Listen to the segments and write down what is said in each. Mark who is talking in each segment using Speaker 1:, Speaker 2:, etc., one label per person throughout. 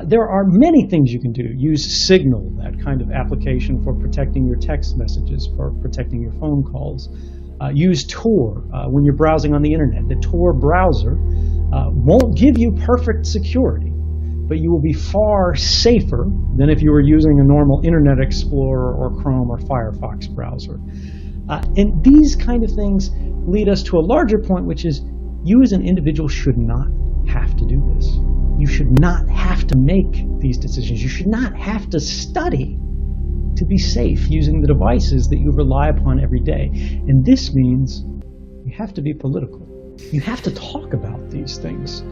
Speaker 1: There are many things you can do. Use Signal, that kind of application for protecting your text messages, for protecting your phone calls. Use Tor when you're browsing on the internet. The Tor browser won't give you perfect security, but you will be far safer than if you were using a normal Internet Explorer or Chrome or Firefox browser. And these kind of things lead us to a larger point, which is you as an individual should not have to do this. You should not have to make these decisions. You should not have to study to be safe using the devices that you rely upon every day. And this means you have to be political. You have to talk about these things.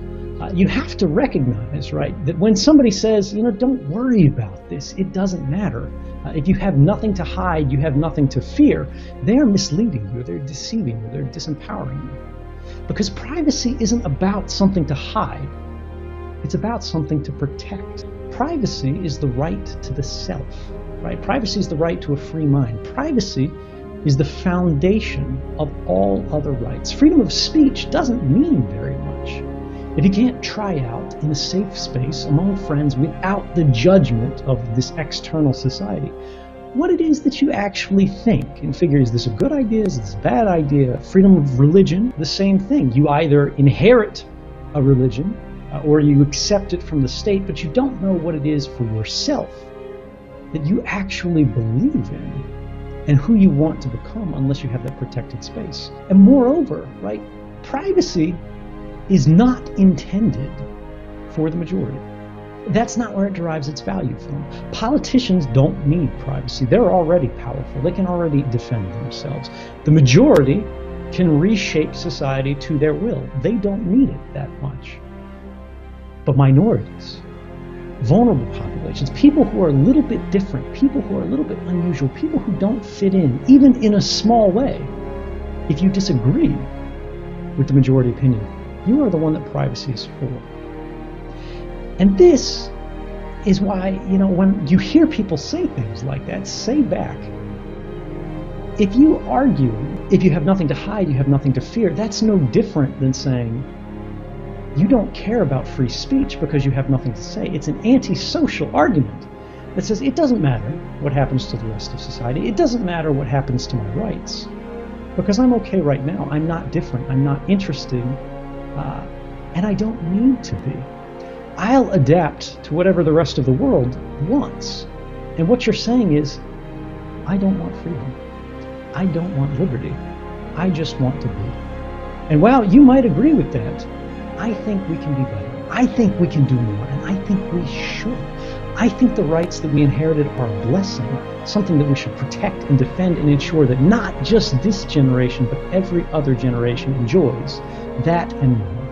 Speaker 1: You have to recognize, right, that when somebody says, don't worry about this, it doesn't matter. If you have nothing to hide, you have nothing to fear, they're misleading you, they're deceiving you, they're disempowering you. Because privacy isn't about something to hide. It's about something to protect. Privacy is the right to the self, right? Privacy is the right to a free mind. Privacy is the foundation of all other rights. Freedom of speech doesn't mean very much if you can't try out in a safe space among friends without the judgment of this external society what it is that you actually think and figure, is this a good idea, is this a bad idea? Freedom of religion, the same thing. You either inherit a religion or you accept it from the state, but you don't know what it is for yourself that you actually believe in and who you want to become unless you have that protected space. And moreover, right, privacy is not intended for the majority. That's not where it derives its value from. Politicians don't need privacy. They're already powerful. They can already defend themselves. The majority can reshape society to their will. They don't need it that much. But minorities, vulnerable populations, people who are a little bit different, people who are a little bit unusual, people who don't fit in, even in a small way, if you disagree with the majority opinion, you are the one that privacy is for. And this is why, when you hear people say things like that, say back, if you argue, if you have nothing to hide, you have nothing to fear, that's no different than saying you don't care about free speech because you have nothing to say. It's an antisocial argument that says it doesn't matter what happens to the rest of society. It doesn't matter what happens to my rights because I'm okay right now. I'm not different. I'm not interested, and I don't need to be. I'll adapt to whatever the rest of the world wants. And what you're saying is, I don't want freedom. I don't want liberty. I just want to be. And while you might agree with that, I think we can be better. I think we can do more, and I think we should. I think the rights that we inherited are a blessing, something that we should protect and defend and ensure that not just this generation, but every other generation enjoys that and more.